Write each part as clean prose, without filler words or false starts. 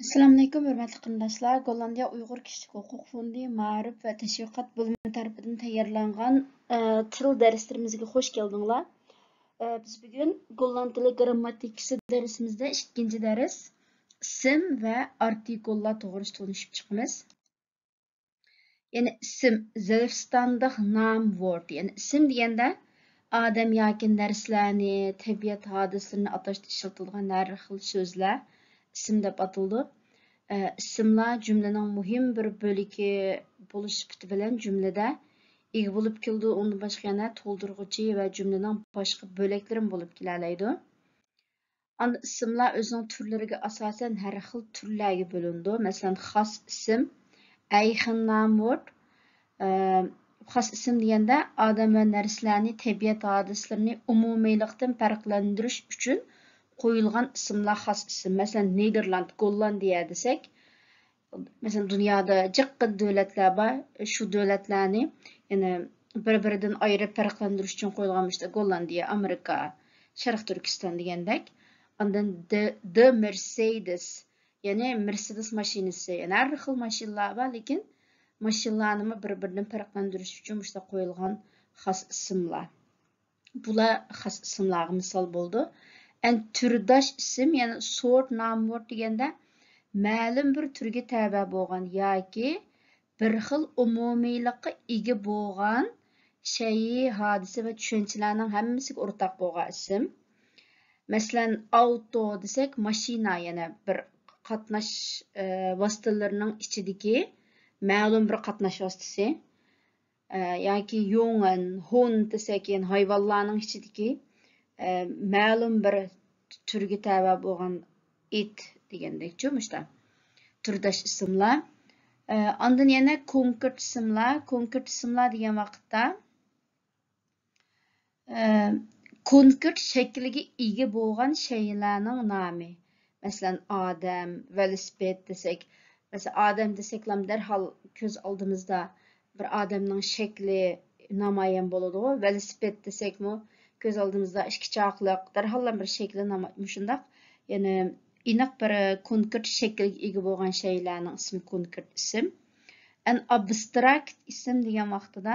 Assalamu alaykum, hörmətli qardaşlar. Gollandiya Uyğur Kişilik Hüquq Fondi Ma'rif və Təşviqat Bölümü tərəfindən tayarlanğan til dərslərimizə xoş gəldinglar. Biz bugün Golland dili qrammatikası dərsimizdə ikinci dərs isim və artikullar to'g'risida tanışıb chiqamiz. Yəni isim Zarafstandaq nom word. Yəni isim degəndə odam yoki narsalarni, tabiat hodisalarini atashda ishlatilgan har xil so'zlar isim deb ataldi. İsimler cümlenin mühim bir bölüki buluş sıfatı bilen cümlede ega bulup keldi. Ondan başka yana to'ldirg'uchi ve cümlenin başka böleklerin bulup kelaleydi. Anda isimler özünün türleriga asasen her xil türlerge bölündü. Mesela xas isim, ayxannamur. Xas isim degende adam ve narsalarni, tabiat hadiselerini umumiylikten farqlantirish uchun qo'yilgan isimlar xas isim. Mesela Niderland, Gollandiya desek, mesela dünyada jiqqa devletler var. Şu devletlerini yani bir-birinden ayırıp farqlantirish uchun qo'yilgan işte Gollandiya, Amerika, Sharq Turkiston degandek. Ondan de Mercedes, yani Mercedes mashinasi, yani har xil mashinalar var, lekin mashinalarni bir-biridan farqlantirish uchun işte qo'yilgan xas isimlar. Bular xas isimlarga misol bo'ldi. Türdaş isim, yani sort nom word deganda ma'lum bir turga tabi bo'lgan yoki bir xil umumiylikqa ega bo'lgan shay, hodisa va tushunchalarning hammasiga o'rtaq bo'lgan ism. Masalan, auto desak, mashina, yana bir qatnash vositalarining ichidagi ma'lum bir qatnash vositasi. Yoki yong'in, hund desak, yani hayvonlarning ichidagi ma'lum bir turga tabi bo'lgan it degandekchi, mushta turdosh ismlar. Ondan yana konkret ismlar. Konkret ismlar degan vaqtda konkret shakliga ega bo'lgan shaylarning nomi. Masalan, odam, velosiped desak, mesela odam desaklam darhol ko'z oldimizda bir odamning shakli namoyon bo'ladi. Velosiped desakmi ko'z oldimizda ikki chaqliq darhol bir shakli namoyon shundoq. Yani aniq bir konkret shaklga ega bo'lgan shaylarning ismi konkret ism. Abstrakt ism degan vaqtida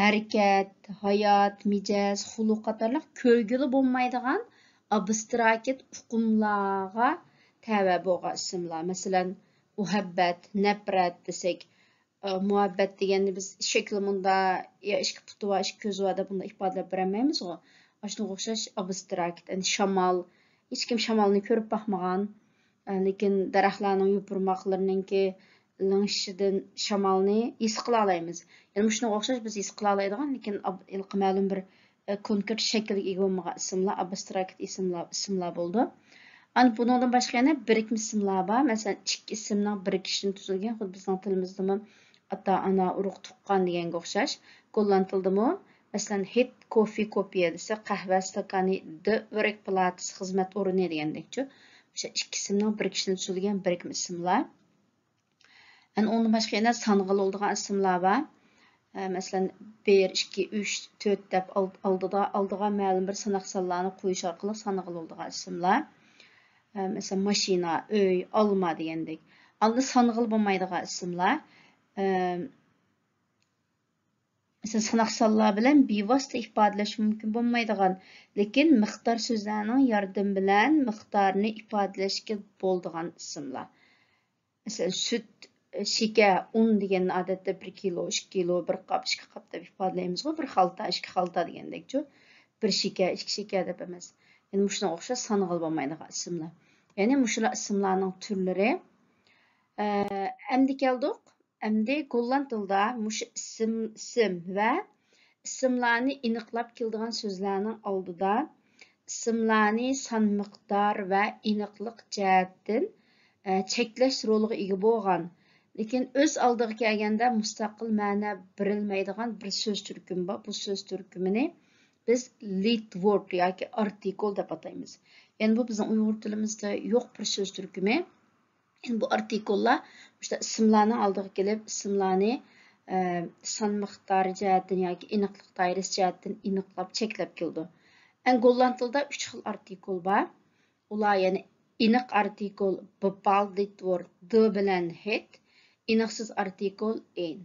harakat, hayot, mijoz, xuluq qatorliq ko'rgili bo'lmaydigan abstrakt uqumlarga tabi bo'lgan ismlar. Masalan, muhabbat, nafrat desak, muhabbat deganda biz shakli bunda ya ikki puti va ikki ko'zi va deb bunda ifodalab bermaymiz. Shunga o'xshash abstrakt. Shamol, hech kim shamolni ko'rib boqmagan, lekin daraxtlarning yupurmoqlarininki lingshidan shamolni his qila olamiz. Yani shunga o'xshash biz his qila oladigan, lekin ma'lum bir konkret shaklga ega bo'lmagan ismlar abstrakt ismlar bo'ldi. Ana bundan boshqa yana birikma ismlar bor. Masalan, ikki ismning birikishidan tuzilgan, xuddi bizning tilimizda ata, ana, urug', tuqqan deganga o'xshash. Golland tilidami masalan hit coffee kopiya desa, qahva stakani de o'rik platis xizmat o'rni degandekchi. O'sha ikki ismning birikishidan tuzilgan birikma ismlar. Ondan başqa yana sanğıl oldigan ismlar var. Masalan 1, 2, 3, 4 deb aldığa ma'lum bir sanaq sonlarni qo'yish orqali sanğıl oldigan ismlar. Masalan mashina, uy, alma degandek. Anda sanğıl bo'lmaydigan ismlar. Masalan sanaq sonlar bilan bevosita ifodalash mumkin bo'lmaydigan, lekin miqdor so'zlarning yordami bilan miqdorni ifodalashga bo'ladigan ismlar. Masalan süt, şeker, un degan odatda 1 kilo, 2 kilo, 1 qop, 2 qop deb ifodalaymiz. Bir xalta, 2 xalta degandekchi. 1 şeker, 2 şeker deb emas. Yani shunga o'xshash sanğıl bo'lmaydigan ismlar. Yani shular ismlarning turlari. Endi keldik. Endi Golland tilida mush ism va ismlarni aniqlab keladigan so'zlarning oldida ismlarni son miqdor va aniqlik jihatdan cheklash roliga ega bo'lgan, lekin o'z oldiga kelganda mustaqil ma'no berilmaydigan bir so'z turkumi bor. Bu so'z turkumini biz lead word yoki artikul deb ataymiz. Yani bu bizning Uyg'ur tilimizda yo'q bir so'z turkumi. Yani bu artikullar işte ismlarni oldiga kelib, ismlarni son miqdori jihatdan yoki aniqlik doirasi jihatdan aniqlab cheklab keldi. Golland tilida 3 xil artikul bor. ular yani iniq artikul bepaldigt word d bilan het, iniqsiz artikul en.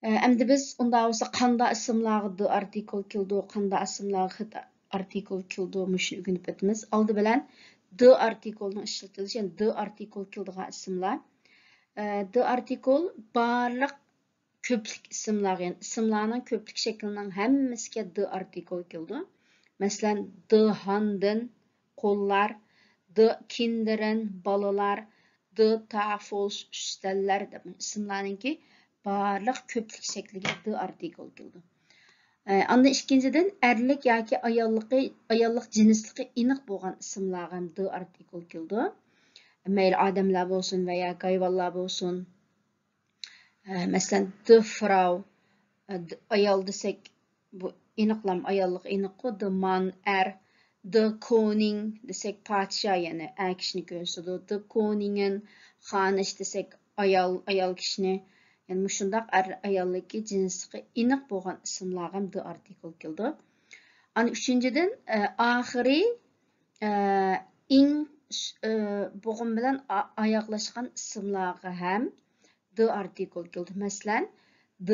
Endi biz unda olsa qanda ismlarga d artikul keldi, qanda ismlarga het artikul keldi, muşunu öğrenip etimiz. Aldı bilan d artikulning işletilishi, yani d artikul keldigan ismlar. D artikul barliq köplik ismlar, yani ismlarning köplik şeklining hammasiga d artikul keldi. Mesela d handın, qo'llar, d kinderin, balalar, d tafels, üsteller deb ismlarninki barliq köplik şekliga d artikul keldi. Anda ikkinchidan erlik yoki ayollik jinsligi aniq bo'lgan ismlarga ham d artikul keldi. Mayli odamlar bo'lsin va yoki hayvonlar bo'lsin. Masalan, d frau ayol desak, bu aniqlam ayollik aniqku, d man er, d koning desak podsho, yani kishini ko'rsatadi. D koningen xonish desak ayol kishini, yani mushundaq ayolligi jinsligi aniq bo'lgan ismlarga ham d artikul keldi. Ana uchinchidan oxiri ing bo'g'im bilan oyoqlashgan ismlarga ham d artikul keldi. Masalan, d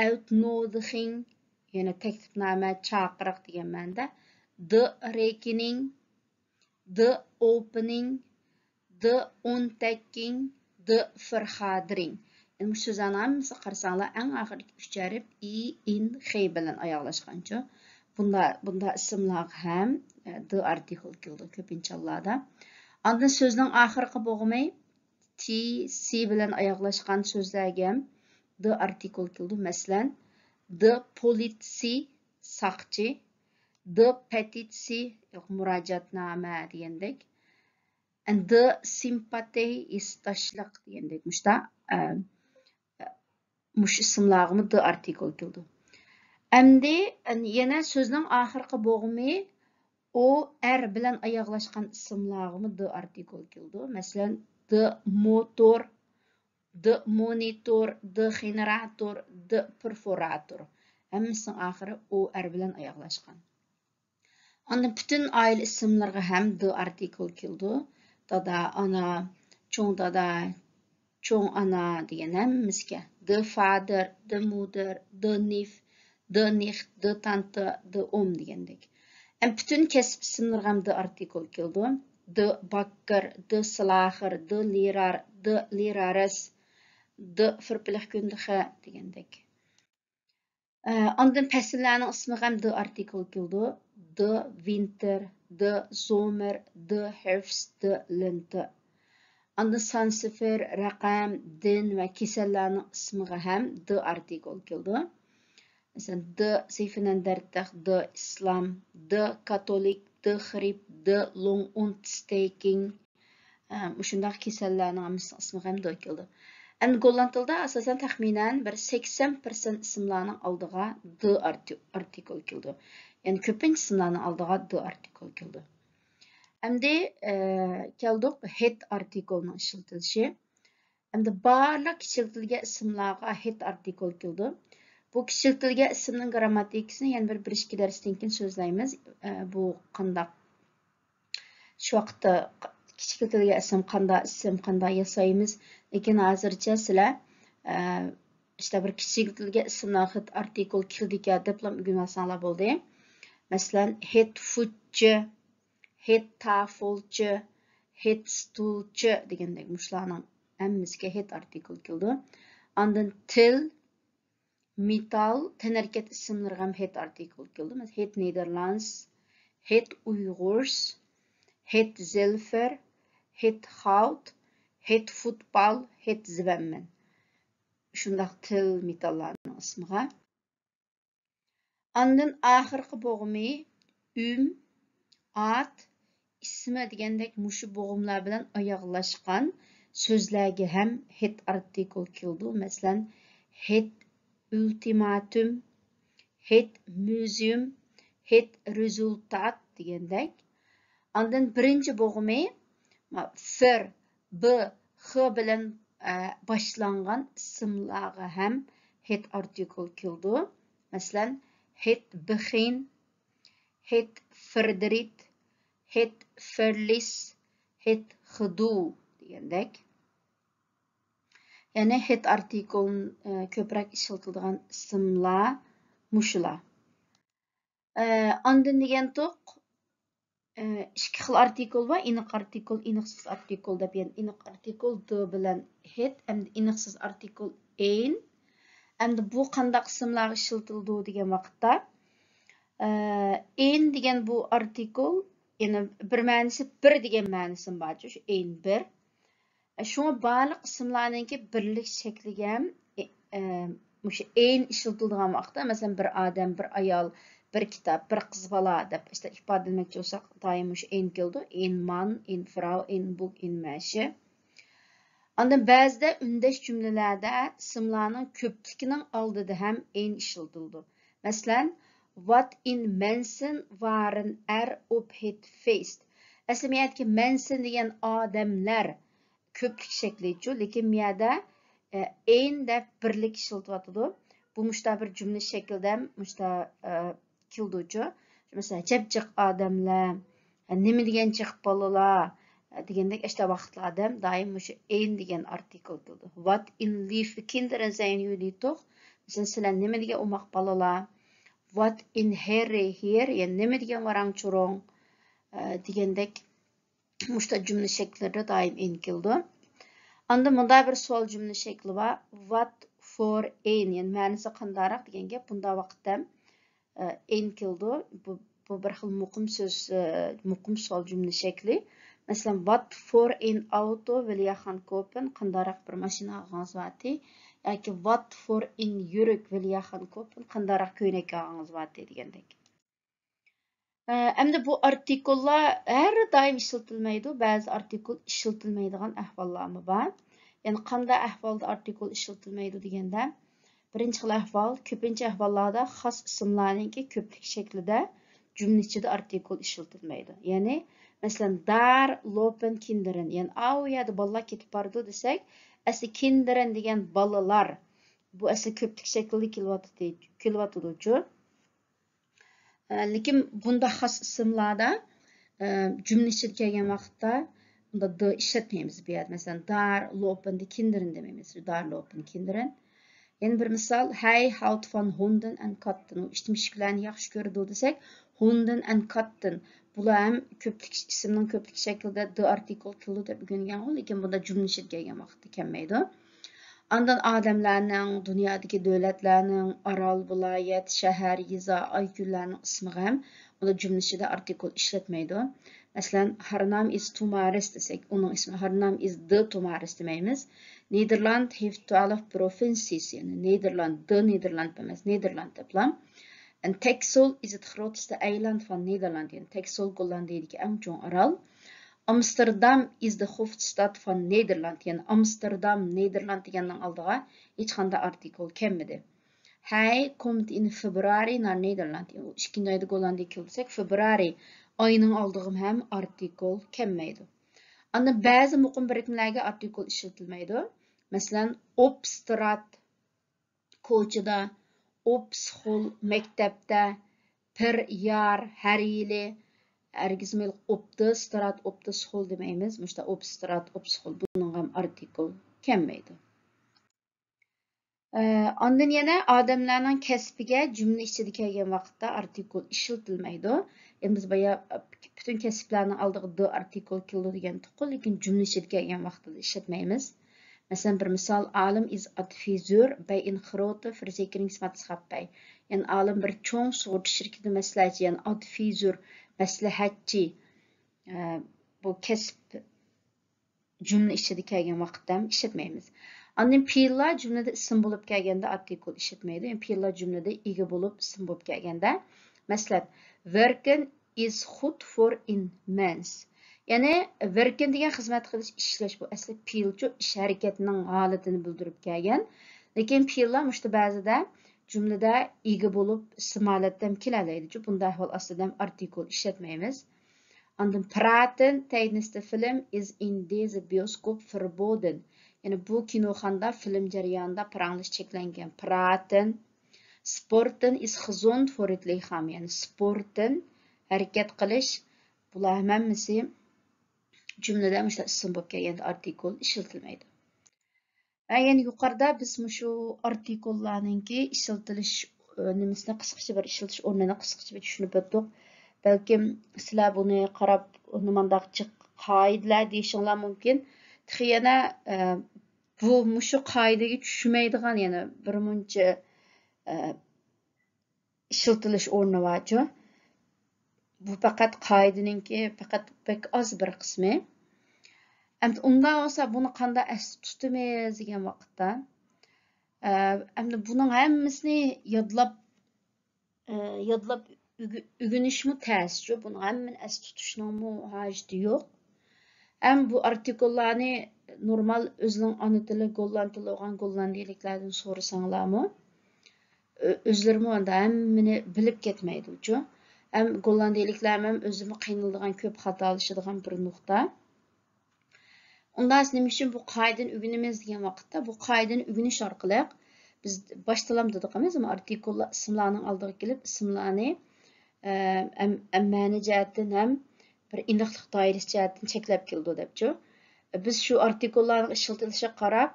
uitnodiging, yani taklifnoma, chaqiriq degan ma'noda, d rekening, d opening, d ontdekking, d vergadering. Yani bu so'zlarni hammasi qarasanlar eng oxirgi 3 harf i, in, x bilan oyoqlashgancha. Bunda ismlarga ham d artikul keldi ko'pincha hollarda. Ondan so'zning oxirgi bo'g'imi t, c bilan oyoqlashgan so'zlarga ham d artikul keldi. Masalan, d politsi, saqchi, d petitsi, murojaatnoma degandek, d simpati, istoshlik degandek. Mush ismlarga d artikul keldi. Endi yana so'zning oxirgi bo'g'imi o, r bilan oyoqlashgan ismlarga d artikul keldi. Masalan, d motor, d monitor, d generator, d perforator. Hammasining oxiri o, r bilan oyoqlashgan. Onda bütün aile ismlarga ham d artikul keldi. Dada, ana, cho'ng dada, cho'ng ana degan hammasiga. D father, d mother, d nif, d nicht, d tante, d degandek. Bütün kasb ismlarga ham d artikul keldi. D bakker, d slager, d lehrer, d lehreres, d verpleegkundige degandek. Ondan fasllarning ismiga ham d artikul keldi. D winter, d zomer, d herfst, d lente. Ondan sansifer, raqam, din va kasallarning ismiga ham d artikul keldi. Mesela d zevenendertig, d islam, d katolik, d grip, d longontsteking. Shundaq kasallarning hammasini ismiga ham d keldi. Endi golland tilida asosan taxminan bir 80% ismlarning oldiga d artikul keldi. Yani ko'pincha ismlarning oldiga d artikul keldi. Endi keldik het artikulning ishlatilishi. Endi barliq kichiltilgan ismlarga het artikul keldi. Bu kichiltilgan ismning grammatikasini yana bir ikki darsdan keyin so'zlaymiz. Bu qanday shu vaqtda kichiltilgan ism qanday yasaymiz. Lekin hozircha sizlar işte bir kichiltilgan ismlarga het artikul keldi deb o'rgansanlar bo'ldi. Masalan, het futchi, het tafelchi, het stulchi degandek mushlarning hammasiga het artikul keldi. Ondan til, metal, tanarkat ismlarga ham het artikul keldi. Masalan, het Nederlands, het Uygurs, het zilver, het goud, het voetbal, het zwemmen. Shundaq til, metallarning ismiga. Ondan oxirgi bo'g'imi at, ismi degandek mushu bo'g'imlar bilan oyoqlashgan so'zlarga ham het artikul keldi. Masalan, het ultimatum, het museum, het resultat degandek. Ondan birinchi bo'g'imi fir, b, x bilan boshlangan ismlarga ham het artikul keldi. Masalan, het begin, het verdriet, het verlies, het gedoe degandek. Yani het artikelin köprek işletildiğen isimler muşular. Andın degen toq ikki xil artikul var. Iniq artikul, iniqsiz artikul deb. Yani iniq artikul d bilan het, hamda iniqsiz artikul ein. Hamda bu qandaq isimlarga işletildi degan vaqtda ein degan bu artikul, yani bir ma'nosi bir degan ma'nosi bor. Shu ein bir. Şuna barliq isimlarninki birlik shakliga mushu ein ishlatiladigan vaqtda, masalan bir odam, bir ayol, bir kitob, bir qiz bola deb işte ifodalamoqchi bo'lsak, doim mushu ein keldi. Ein man, ein frau, ein bug, ein mashi. Ondan ba'zida undash jumlalarda ismlarning ko'pligining oldida ham ein ishlatildi. Masalan, what in mensen waren op het feest. Aslida mensen degan odamlar ko'plik shaklichu, lekin bu yerda ein deb birlik ishlatyotidi. Bu mushta bir jumla shaklida mushta keldichu. Masalan, chapchiq odamlar, nima degan chiq bolalar degandek ishda vaqtlarda doim mushu ein degan artikl keldi. What in lieve kinderen zijn jullie toch? Masalan, sizlar nima degan umoq bolalar? What in herre hier? Yani nima degan varang churong degandek mushta jumla shakllarida doim ein keldi. Anda bunda bir savol jumla shakli var. What for ein? Yani ma'nosi qandaroq degan gap. Bunda vaqtda ein keldi. Bu bir xil muqim so'z, muqim savol jumla shakli. Masalan, what for ein auto will je gaan kopen? Qandaroq bir mashina olgangiz vaqti. Yoki what for ein yuruk will je gaan kopen? Qandaroq ko'ylak olgangiz vaqti degandek. Endi bu artikullar her doim ishlatilmaydi. Ba'zi artikul ishlatilmaydigan ahvollarmi bor. Yani qanday ahvolda artikul ishlatilmaydi deganda, birinchi xil ahvol, ko'pincha ahvollarda xos ismlarninki ko'plik shaklida jumla ichida artikul ishlatilmaydi. Yani masalan, dar lopen kinderen. Yani u yerda bolalar ketib bordi desak, asli kinderen degan bolalar. Bu asli ko'plik shaklida kelyotidi. Lekin bunda xos ismlarda jumla ichida kelgan vaqtda bunda d ishlatmaymiz bu yerda. Masalan, dar lopen de kinderen demaymiz. Dar lopen kinderen. Yani bir misal, hij houdt van honden en katten. O işte mushuklarni yaxshi ko'radi desak, honden en katten. Bular ham ko'plik ismning ko'plik shaklida d artikul keldi deb o'rgangan, lekin bunda jumla ichida kelgan vaqtda kelmaydi. Andan odamlarning, dunyodagi davlatlarning, orol, viloyat, shahar, yeza, oy kunlarning ismiga ham unda jumla ichida artikul ishlatmaydi. Masalan, her naam is Tomaris desek, uning ismi her naam is de Tomaris demaymiz. Nederland heeft 12 provincies. Yani Nederland, de Nederland emas, Nederland deblam. En Texel is het grootste eiland van Nederland. Yani Texel Gollandiyadagi eng chong orol. Amsterdam is de hoofdstad van Nederland. Yani Amsterdam, Nederland deganning oldiga hech qanday artikul kelmadi. Hij komt in februari naar Nederland. Yani 2. oyda Gollandiyaga kelsak, februari oyining oldiga ham artikul kelmaydi. Anda ba'zi muqim birikmalarga artikul ishlatilmaydi. Masalan, op straat, ko'chada, op school, maktabda, per jaar, har yili. Ergizmel opda straat, opda school demaymiz. Mushta op straat, op school buning ham artikul kelmaydi. Ondan yana odamlarning kasbiga jumla ichida kelgan vaqtda artikul ishlatilmaydi. Endi biz boya bütün kasblarning oldiga d artikul keldi degan tuqul, lekin jumla ichida kelgan vaqtida ishlatmaymiz. Masalan, bir misal, Alim is adviseur bij een grote verzekeringsmaatschappij. Yani Alim bir cho'ng sug'urta shirkati maslahatchi, yani adviseur, maslahatchi. Bu kasb jumla ichida kelgan vaqtda ham ishlatmaymiz. Ondan fe'llar jumlada ism bo'lib kelganda artikul ishlatmaydi. Yani fe'llar jumlada ega bo'lib ism bo'lib kelganda, masalan, werken is goed for in mens. Yani werken degan xizmat qilish, ishlash, bu asli fe'lchu ish harakatining holatini bildirib kelgan. Lekin fe'llar mushta ba'zida jumlada ega bo'lib ism holatda ham kelalaydi. Bunda ahvol aslida ham artikul ishlatmaymiz. Andın praten tijdens de film is in deze bioskop verboden. Yani bu kinoxonada film jarayonida paranglish cheklangan. Praten. Sporten is gezond voor het lichaam. Yani sporten, harakat qilish bular hammasi cümlede işte isim bo'lib kelganda artikul ishlatilmaydi. Yani yuqorida biz shu artikullarninki ishlatilish nimasini qisqacha bir ishlatish o'rnini qisqacha bir tushunib o'tdik. Balkim sizlar buni qarab nimandaqchi qoidalar deyishinglar mumkin. Yana bu mushu qoidaga tushmaydigan yana bir muncha ishlatilish o'rni bor-ku. Bu faqat qoidaninki faqat pek az bir qismi. Endi undan olsa bunu qanday asli tutamiz degan vaqtda endi buning hammasini yodlab o'rganishmi ta'sirchi. Buni hammasini asli tutishning hojati yo'q. Ham bu artikullarni normal o'zining ona tili golland tili bo'lgan gollandiyaliklardan so'rasanglarmi, o'zlarimi unda hammani bilib ketmaydi-ku. Ham gollandiyaliklar ham o'zini qiynaladigan, ko'p xatolashadigan bir nuqta. Ondan nima uchun bu qoidani o'rganamiz degan vaqtda, bu qoidani o'rganish orqali biz boshtalam dediqimiz, artikullar ismlarning oldiga kelib, ismlarni ma'ni jihatdan ham bir aniqlik doirasi jihatdan cheklab keldi debchi. Biz shu artikullarning ishlatilishiga qarab,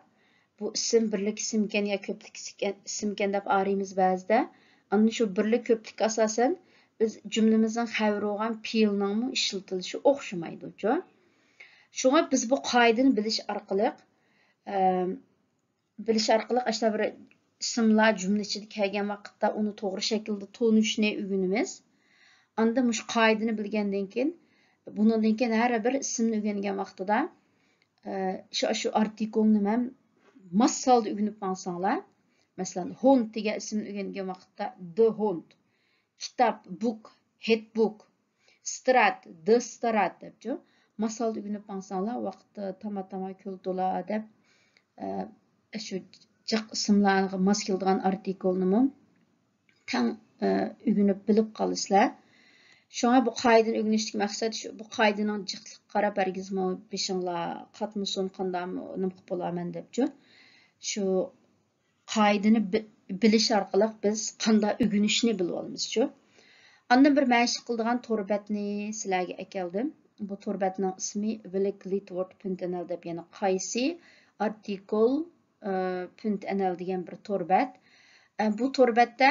bu ism birlik ismkan yo ko'plik ismkan deb araymiz ba'zida. Ana shu birlik ko'plik asosan biz jumlamizning xabar bo'lgan fe'lning ishlatilishi o'xshamaydi-ku. Şuna biz bu qoidani bilish orqali ashta bir ismlar jumla ichida kelgan vaqtda uni to'g'ri shaklda tonishni o'rganamiz. Anda mush qoidani bilgandan keyin, bundan keyin har bir ismni o'rgangan vaqtida shu artikulni ham masalda o'rganib olsanglar, masalan, hond degan ismni o'rgangan vaqtda the hond, kitob book, head book, strat, the strat debchi. Masalda o'rganib olsanglar, vaqtda tama kuldilar deb shu jiq ismlarga mos keladigan artikulni tang o'rganib bilib qolasizlar. Shunga bu qoidani o'rganishdagi maqsad shu, bu qoidaning jiqlik qarab bergizmi beshinglar qatmasin qandami nim qilib bo'laman debchi. Shu qoidani bilish orqali biz qanday o'rganishni bilib olamiz-ku. Ondan bir mashq qiladigan torbatni sizlarga akeldim. Bu torbatning ismi williglitword.nl deb, ya'ni qaysi article.nl degan bir torbat. Bu torbatda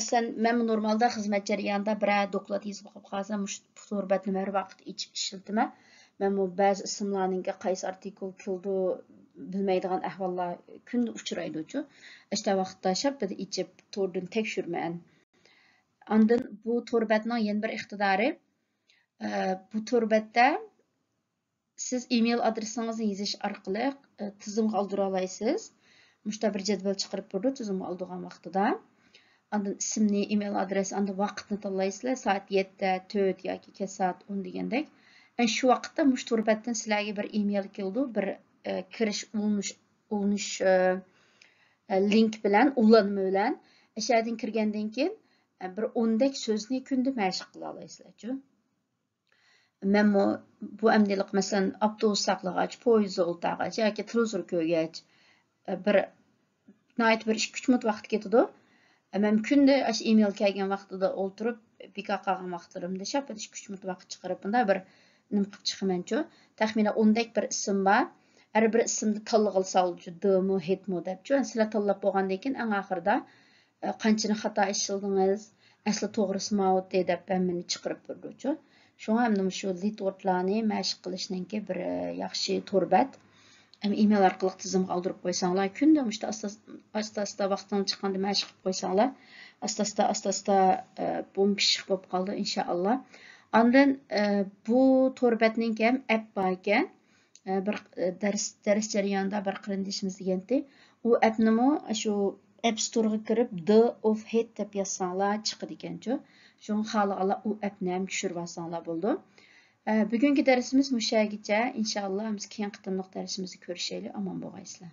aslən mən normalda xizmət jarayonida bir doklad yozib qo'yib qolsam, bu torbatni har vaqt ichib ishlataman. Mən bu ba'zi ismlarninki qaysi artikul keldi bilmaydigan ahvollar kunda uchraydi-ku. Ashta vaqtda shappida ichib tordan tekshirman. Ondan bu torbatning yana bir iqtidori, bu torbatda siz email adresingizni yozish orqali tizimga oldira olasiz. Mushta bir jadval chiqarib turdi tizimga oldigan vaqtida. Ondan ismni, email adresi, ondan vaqtni tanlaysizlar, soat 7, 4 yoki kech soat 10 degandek. Shu vaqtda mush torbatdan sizlarga bir email keldi, bir kirish ulanish link bilan, ulanma bilan. Ashadin kirgandan keyin bir 10 dek so'zni kunda mashq qila olasizlar-ku. Men bu amdilik masalan avtobus saqlag'ach, poyezdda o'ltirg'ach yoki televizor ko'rgach bir 2-3 minut vaqt ketadi. Men kunda ash email kelgan vaqtida o'ltirib, beka qolgan vaqtlarimda shapida 2-3 minut vaqt chiqarib bunda bir nim qilib chiqaman-ku. Taxminan 10 dek bir ism bor. Har bir ismni tanlag'il soluvchi dmi, hetmi debchi. Sizlar tanlab bo'lgandan keyin eng oxirida qanchani xato ishladingiz, asli to'g'risimi deb hammani chiqarib turdi-ku. Shunga ham shu litwordlarni mashq qilishninki bir yaxshi torbat. Email orqali tizimga oldirib qo'ysanglar, kunda mushta asta vaqtdan chiqqanda mashq qilib qo'ysanglar, asta bu pishiq bo'lib qoldi inshaalloh. Ondan bu torbatning ham app bor ekan. Bir dars jarayonida bir qirindishimiz degandi. U appni shu App Store'ga kirib The of Head deb yozsanglar chiqadi ekan-ku. Shuni xalaqlar u appni ham tushirib olsanglar bo'ldi. Bugungi darsimiz mushagicha. Inshaalloh biz keyin qitimliq darsimizni ko'rishaylik. Omon bo'lgaysizlar.